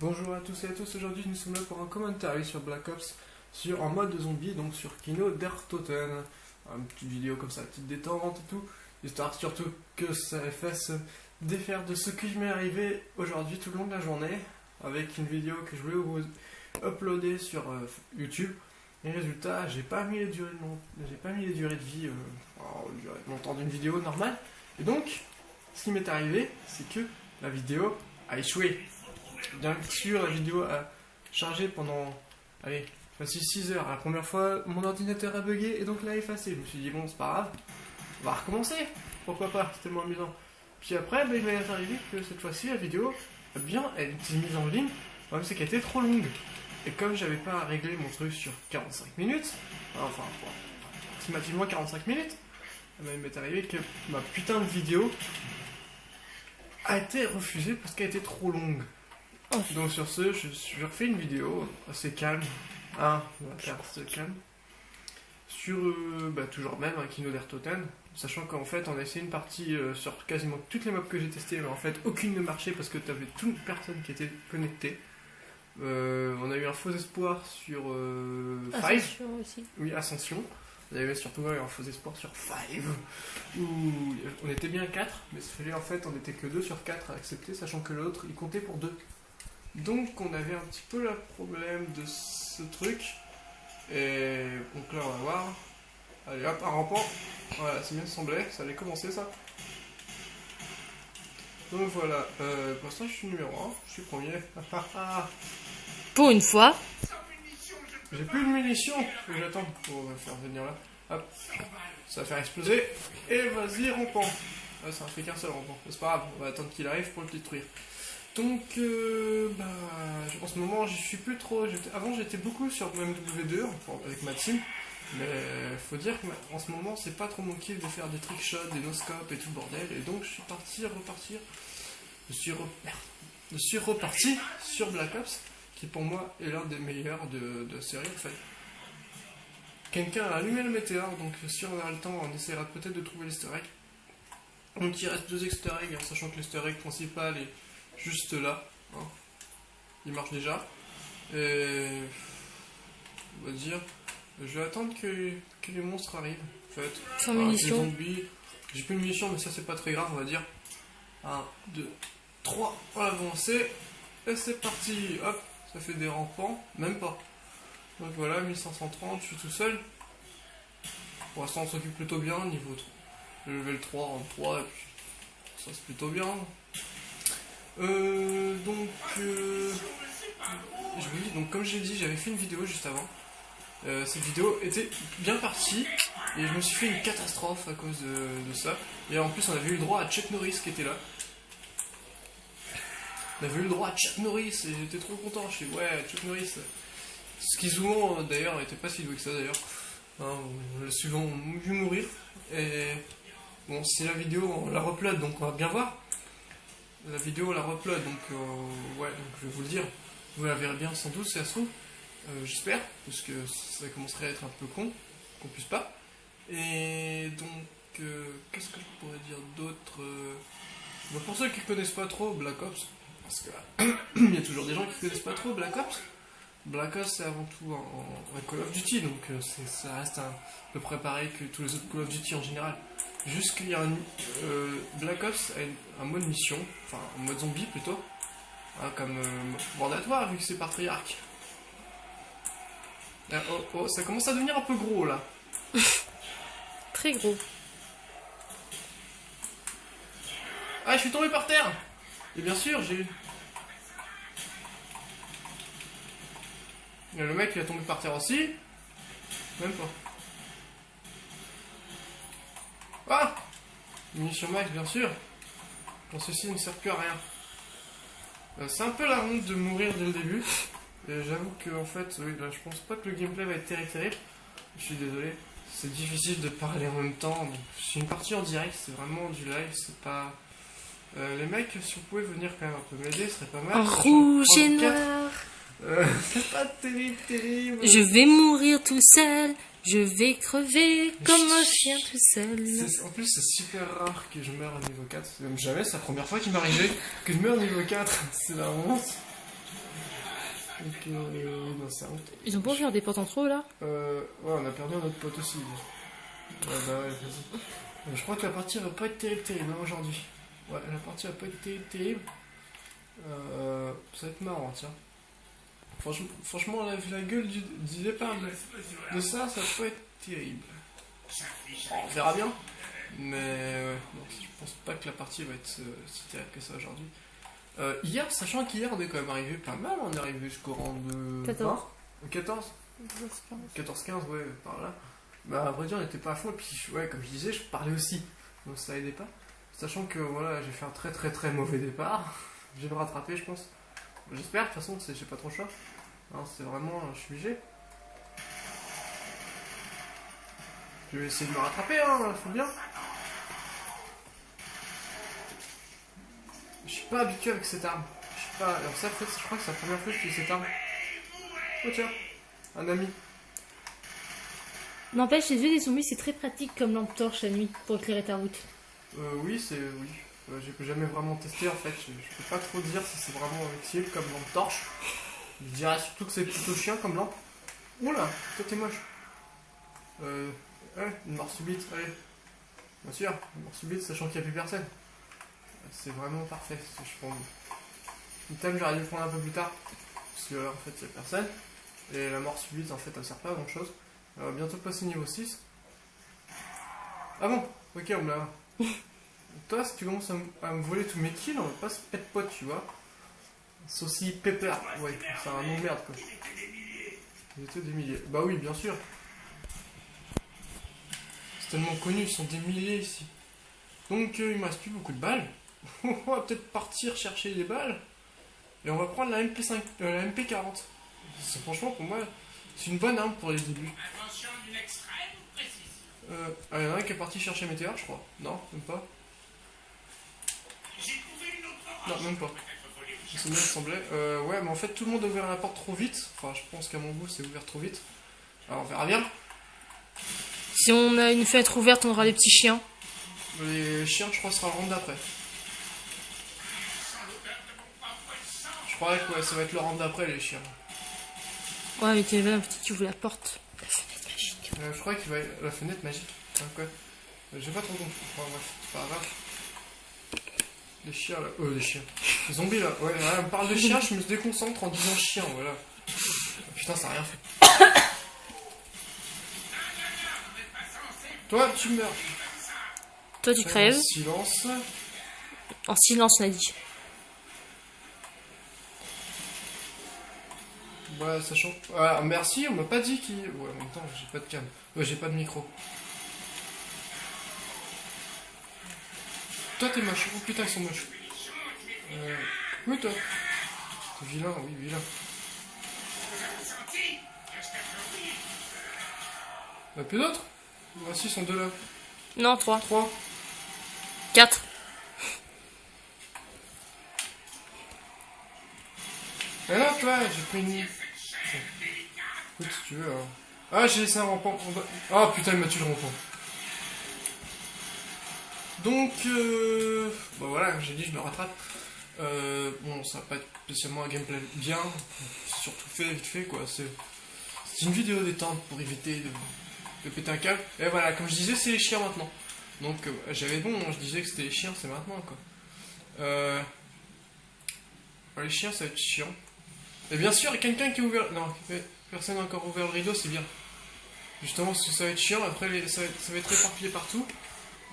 Bonjour à tous et à tous, aujourd'hui nous sommes là pour un commentaire sur Black Ops en mode zombie, donc sur Kino der Toten. Une petite vidéo comme ça, petite détente et tout, histoire surtout que ça fasse défaire de ce qui m'est arrivé aujourd'hui tout le long de la journée, avec une vidéo que je voulais vous uploader sur YouTube. Et résultat, j'ai pas mis les durées de vie, le temps d'une vidéo normale. Et donc, ce qui m'est arrivé, c'est que la vidéo a échoué. Bien sûr, la vidéo a chargé pendant, facile 6 heures. La première fois, mon ordinateur a bugué et donc l'a effacé. Je me suis dit, bon, c'est pas grave, on va recommencer. Pourquoi pas, c'est tellement amusant. Puis après, il m'est arrivé que cette fois-ci, la vidéo a bien été mise en ligne. Le problème, c'est qu'elle était trop longue. Et comme j'avais pas réglé mon truc sur 45 minutes, approximativement 45 minutes, il m'est arrivé que ma putain de vidéo a été refusée parce qu'elle était trop longue. Donc sur ce, je refais une vidéo assez calme, assez calme, sur toujours même un Kino der Toten, sachant qu'en fait on a essayé une partie sur quasiment toutes les mobs que j'ai testées, mais en fait aucune ne marchait parce que t'avais toute personne qui était connectée. On a eu un faux espoir sur Five. Ascension aussi. Oui, Ascension. Il y avait surtout un faux espoir sur Five, où on était bien 4, mais en fait on était que 2 sur 4 à accepter, sachant que l'autre il comptait pour 2. Donc on avait un petit peu le problème de ce truc. Et donc là on va voir. Allez hop, un rampant. Voilà, c'est bien semblé, ça allait commencer ça. Donc voilà, pour l'instant je suis numéro 1, je suis premier. Pour une fois. J'ai plus de munitions, j'attends pour faire venir là. Hop, ça va faire exploser. Et vas-y rampant. Ah, ça en fait qu'un seul rampant, c'est pas grave, on va attendre qu'il arrive pour le détruire. Donc, en ce moment, j'y suis plus trop. Avant, j'étais beaucoup sur MW2 avec ma team, mais faut dire qu'en ce moment, c'est pas trop mon kiff de faire des trickshots, des no-scopes et tout le bordel. Et donc, je suis reparti sur Black Ops, qui pour moi est l'un des meilleurs de série en fait. Quelqu'un a allumé le météore, donc si on a le temps, on essaiera peut-être de trouver l'easter egg. Donc, il reste 2 easter eggs, sachant que l'easter egg principal est juste là, hein. Il marche déjà. Et on va dire, je vais attendre que les monstres arrivent. En fait, Sans munitions. Les zombies, j'ai plus de munitions, mais ça c'est pas très grave, on va dire. 1, 2, 3, on va avancer. Et c'est parti, hop, ça fait des rampants, même pas. Donc voilà, 1530, je suis tout seul. Pour l'instant on s'occupe plutôt bien, niveau 3. Le level 3, en 3, et puis ça c'est plutôt bien. Je vous dis, donc comme j'ai dit, j'avais fait une vidéo juste avant. Cette vidéo était bien partie et je me suis fait une catastrophe à cause de ça. Et en plus, on avait eu le droit à Chuck Norris qui était là. On avait eu le droit à Chuck Norris et j'étais trop content. Je suis ouais, Chuck Norris. Ce qui souvent d'ailleurs n'était pas si doué que ça d'ailleurs. Hein, on l'a souvent vu mourir. Et bon, c'est la vidéo, on la upload donc on va bien voir. La vidéo la upload, donc donc je vais vous le dire, vous la verrez bien sans doute si ça se trouve, j'espère, parce que ça commencerait à être un peu con, qu'on puisse pas. Et donc, qu'est-ce que je pourrais dire d'autre pour ceux qui connaissent pas trop Black Ops, parce que il y a toujours des gens qui connaissent pas trop Black Ops. Black Ops c'est avant tout un Call of Duty, donc ça reste à peu près pareil que tous les autres Call of Duty en général. Juste qu'il y a Black Ops a un mode mission, enfin un mode zombie plutôt, hein, comme Bordatoire vu que c'est par Treyarch. Ça commence à devenir un peu gros là. Très gros. Ah, je suis tombé par terre. Et bien sûr, j'ai eu... Le mec il a tombé par terre aussi. Même pas. Ah, munitions max bien sûr. Bon, ceci ne sert plus à rien. C'est un peu la honte de mourir dès le début. Et j'avoue que en fait, oui, là, je pense pas que le gameplay va être terrible. Je suis désolé. C'est difficile de parler en même temps. C'est une partie en direct, c'est vraiment du live, c'est pas... les mecs, si vous pouvez venir quand même un peu m'aider, ce serait pas mal. En rouge et noir. C'est pas terrible. Je vais mourir tout seul. Je vais crever comme un chien tout seul. En plus, c'est super rare que je meure à niveau 4. Même jamais, c'est la première fois qu'il m'arrivait que je meure à niveau 4. C'est la honte. Donc, non, c'est honte. Ils ont pas ouvert des portes en trop là? Ouais, on a perdu un autre pote aussi. Ouais, bah ouais, vas-y. Je crois que la partie va pas être terrible hein, aujourd'hui. Ouais, la partie va pas être terrible. Ça va être marrant, tiens. Franchement, la gueule du départ de ça va pas être terrible. Bon, on verra bien. Mais ouais, non, je pense pas que la partie va être si terrible que ça aujourd'hui. Hier, sachant qu'hier on est quand même arrivé pas mal, on est arrivé jusqu'au rang de 14. 20, 14 14-15, ouais, par là. Bah, à vrai dire, on était pas à fond, et puis, ouais, comme je disais, je parlais aussi, donc ça aidait pas. Sachant que, voilà, j'ai fait un très mauvais départ, je vais me rattraper, je pense. J'espère, de toute façon, j'ai pas trop le choix. Hein, c'est vraiment, je suis obligé. Je vais essayer de me rattraper, hein, faut bien. Je suis pas habitué avec cette arme. Je suis pas. Alors, ça, en fait, je crois que c'est la première fois que j'utilise cette arme. Oh, tiens, un ami. N'empêche, les yeux des zombies, c'est très pratique comme lampe torche la nuit pour éclairer ta route. Oui, c'est. Oui. J'ai jamais vraiment testé en fait. Je peux pas trop dire si c'est vraiment utile comme lampe torche. Je dirais surtout que c'est plutôt chiant comme lampe. Oula, toi t'es moche. Ouais, une mort subite, allez. Bien sûr, une mort subite sachant qu'il n'y a plus personne. C'est vraiment parfait. Je prends. Une thème, j'aurais dû le prendre un peu plus tard. Parce que en fait, il n'y a personne. Et la mort subite, en fait, elle sert pas à grand chose. On va bientôt passer niveau 6. Ah bon, ok, on me l'a. Toi, si tu commences à me voler tous mes kills, on va pas se pète pote, tu vois. Saucy Pepper, ouais, c'est un nom de merde quoi. Ils étaient des milliers. Bah oui, bien sûr. C'est tellement connu, ils sont des milliers ici. Donc, il me reste plus beaucoup de balles. On va peut-être partir chercher des balles. Et on va prendre la MP5, la MP40. Franchement, pour moi, c'est une bonne arme pour les débuts. Invention d'une extrême précision. Il y en a un qui est parti chercher Météor, je crois. Non, même pas. J'ai trouvé une autre Non, roche. même pas. Peut-être volée au Ça me semblait. Ouais, mais en fait, tout le monde a ouvert la porte trop vite. Enfin, je pense qu'à mon goût, c'est ouvert trop vite. Alors, on verra bien. Si on a une fenêtre ouverte, on aura les petits chiens. Les chiens, je crois, sera le round d'après. Je crois que ouais, ça va être le round d'après, les chiens. Ouais, mais t'es un petit qui ouvre la porte. La fenêtre magique. Je crois qu'il va la fenêtre magique. Hein, quoi. J'ai pas trop compris. Enfin, bref, c'est pas grave. Les chiens là. Les chiens. Les zombies là. Ouais, on parle de chiens, je me déconcentre en disant chien, voilà. Putain, ça a rien fait. Toi, tu meurs. Toi, tu crèves. Silence. En silence, on a dit. Ouais, sachant. Ah, merci, on m'a pas dit qui. Ouais, en même temps, j'ai pas de cam. Ouais, j'ai pas de micro. Toi, t'es moche. Oh putain, ils sont moches. Oui, toi. T'es vilain, oui, vilain. Y'a plus d'autres? Voici, ils sont deux là. Non, 3. 3. 4. Mais non, toi, j'ai pris une. Écoute, si tu veux. Hein. Ah, j'ai laissé un rampant. Ah putain, il m'a tué le rampant. Donc, bon voilà, comme j'ai dit, je me rattrape. Bon, ça va pas être spécialement un gameplay bien. C'est surtout fait vite fait, quoi. C'est une vidéo détente pour éviter de péter un câble. Et voilà, comme je disais, c'est les chiens maintenant. Donc, j'avais bon, je disais que c'était les chiens, c'est maintenant, quoi. Les chiens, ça va être chiant. Et bien sûr, quelqu'un qui a ouvert. Non, personne n'a encore ouvert le rideau, c'est bien. Justement, parce que ça va être chiant, après ça va être éparpillé partout.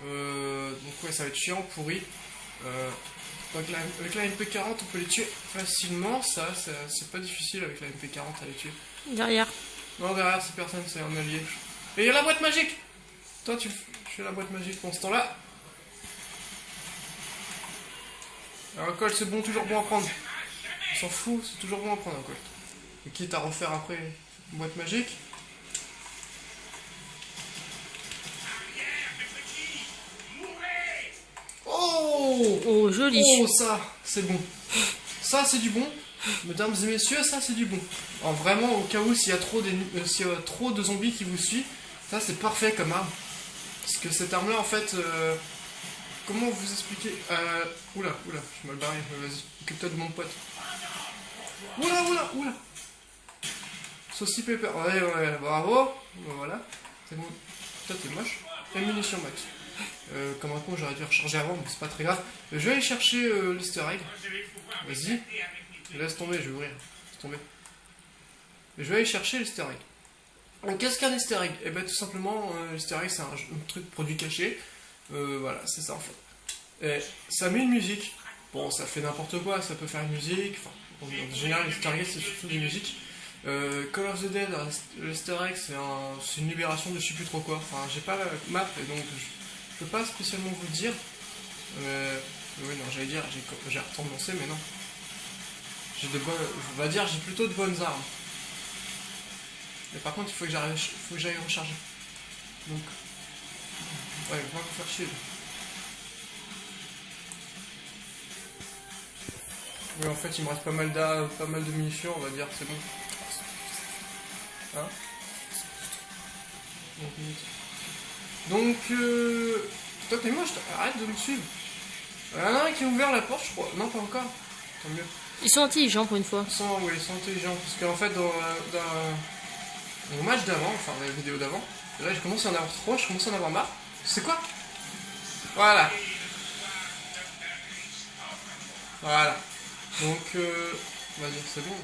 Donc, ouais, ça va être chiant, pourri. Donc, avec la MP40, on peut les tuer facilement. Ça c'est pas difficile avec la MP40 à les tuer. Derrière. Non, derrière, c'est personne, c'est un allié. Et il y a la boîte magique! Toi, tu fais la boîte magique pendant ce temps-là. Un col, c'est bon, toujours bon à prendre. On s'en fout, c'est toujours bon à prendre un col. Et quitte à refaire après une boîte magique. Oh! Oh, joli. Oh, ça, c'est bon. Ça, c'est du bon. Mesdames et messieurs, ça, c'est du bon. Alors, vraiment, au cas où, s'il y a trop de zombies qui vous suivent, ça, c'est parfait comme arme. Parce que cette arme-là, en fait... comment vous expliquer Oula, je suis mal barré, vas-y, occupe-toi de mon pote. Oula. Saucy Pepper. Ouais, bravo. Voilà. C'est bon. Toi, t'es moche. Et munitions max. Comme un con, j'aurais dû recharger avant, mais c'est pas très grave. Je vais aller chercher l'easter egg. Vas-y. Laisse tomber, je vais ouvrir. Laisse tomber. Je vais aller chercher l'easter egg. Donc, qu'est-ce qu'un easter egg? Eh ben, tout simplement, l'easter egg, c'est un truc produit caché. Voilà, c'est ça en fait. Et ça met une musique. Bon, ça fait n'importe quoi, ça peut faire une musique. Enfin, en général, l'easter egg, c'est surtout des musiques. Call of the Dead, l'easter egg, c'est une libération de je sais plus trop quoi. Enfin, j'ai pas la map et donc je peux pas spécialement vous le dire. Oui, non, j'allais dire, j'ai retendance, mais non. J'ai de bonnes. On va dire, j'ai plutôt de bonnes armes. Mais par contre, il faut que j'aille recharger. Donc. Ouais, on va faire chier. Oui, en fait, il me reste pas mal de munitions, on va dire, c'est bon. Hein? Donc, toi t'es moche, arrête de me suivre. Il y en a un qui a ouvert la porte, je crois. Non, pas encore. Tant mieux. Ils sont intelligents pour une fois. Ils sont intelligents. Parce qu'en fait, dans le match d'avant, enfin, dans la vidéo d'avant, là, je commence à en avoir trop, je commence à en avoir marre. C'est quoi? Voilà. Donc, on va dire c'est bon.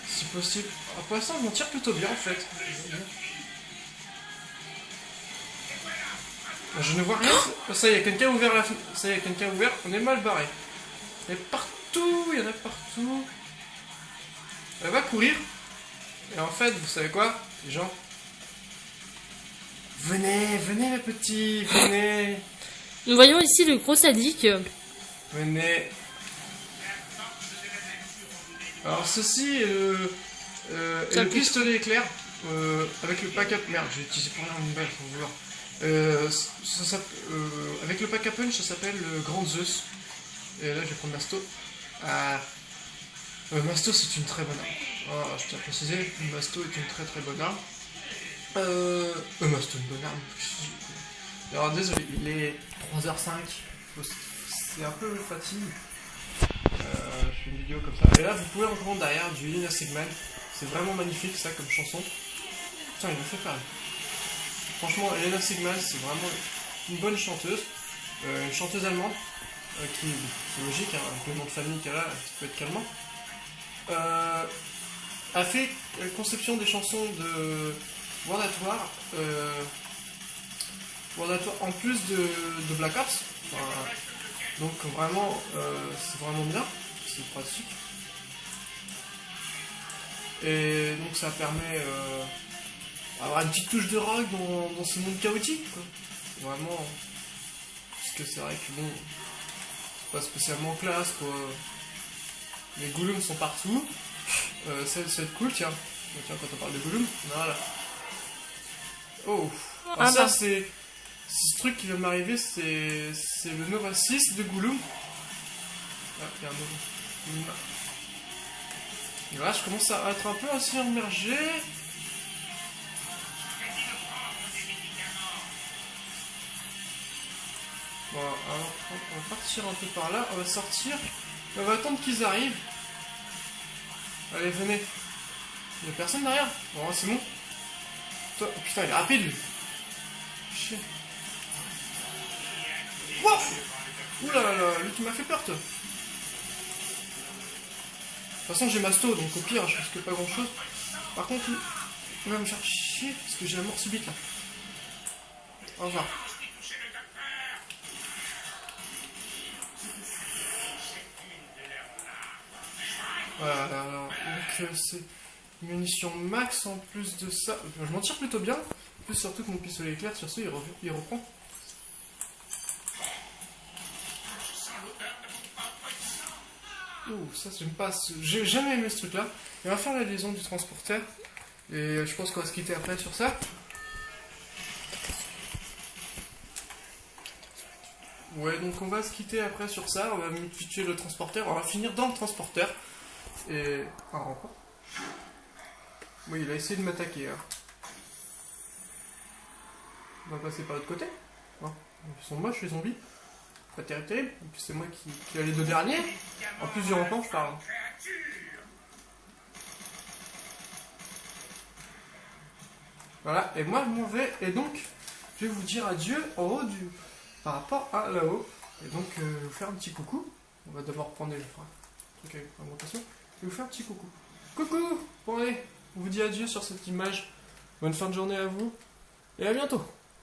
Si possible. Ah, pour l'instant, je m'en tire plutôt bien en fait. Je ne vois rien. Ça y est, quelqu'un a ouvert la fenêtre. Ça y est, quelqu'un a ouvert. On est mal barré. Il y en a partout. Elle va courir. Et en fait, vous savez quoi, les gens? Venez mes petits, venez. Nous voyons ici le gros sadique. Venez. Alors ceci est le pistolet éclair avec le pack-up. Merde, j'ai utilisé pour rien une balle, faut voir. Avec le pack-up punch, ça s'appelle le Grand Zeus. Et là, je vais prendre Masto. Masto, c'est une très bonne arme. Je tiens à préciser, Masto est une très très bonne arme. Masto, une bonne arme. Alors désolé, il est 3h05. C'est un peu fatigué. Je fais une vidéo comme ça. Et là, vous pouvez entendre derrière du Lina Sigman. C'est vraiment magnifique, ça, comme chanson. Putain, il me fait peur. Franchement, Lina Sigman, c'est vraiment une bonne chanteuse. Une chanteuse allemande. Qui, c'est logique, hein, avec le nom de famille qu'elle a, ça peut être calmant. A fait la conception des chansons de World at War. World at War en plus de Black Ops. Donc vraiment, c'est vraiment bien, c'est pratique. Et donc ça permet d'avoir une petite touche de rock dans ce monde chaotique, quoi. Vraiment, parce que c'est vrai que bon, c'est pas spécialement classe, quoi. Les Gollum sont partout. Ça va être cool, tiens. Tiens, quand on parle de Gollum, voilà. Oh, alors ça c'est... Ce truc qui va m'arriver, c'est le Nova 6 de Gollum. Ah, il y a un Nova. Et là, je commence à être un peu assez immergé. Bon, alors, on va partir un peu par là. On va sortir. On va attendre qu'ils arrivent. Allez, venez. Il n'y a personne derrière. Bon, c'est bon. Toi, oh, putain, il est rapide, lui. Chier. Wow. Oula là là, lui qui m'a fait peur, toi. De toute façon, j'ai Masto, donc au pire, je risque pas grand chose. Par contre, il va me faire chier parce que j'ai la mort subite là. Au revoir. Voilà, donc c'est munitions max en plus de ça. Je m'en tire plutôt bien. En plus, surtout que mon pistolet éclair, sur ce, il reprend. Ouh, ça j'aime pas. J'ai jamais aimé ce truc là. Et on va faire la liaison du transporteur. Et je pense qu'on va se quitter après sur ça. Ouais, donc on va se quitter après sur ça. On va tuer le transporteur. On va finir dans le transporteur. Et. Un rempart. Oui, il a essayé de m'attaquer. Hein. On va passer par l'autre côté. Hein. Ils sont moches les zombies. Pas terrible. Et puis c'est moi qui a les deux derniers. En plus du rampant, je parle. voiture. Voilà, et moi je m'en vais, et donc je vais vous dire adieu en haut du... par rapport à là-haut. Et donc vous faire un petit coucou. On va d'abord prendre le truc avec l'augmentation. Je vais vous faire un petit coucou. Coucou. Bon allez, on vous dit adieu sur cette image. Bonne fin de journée à vous, et à bientôt.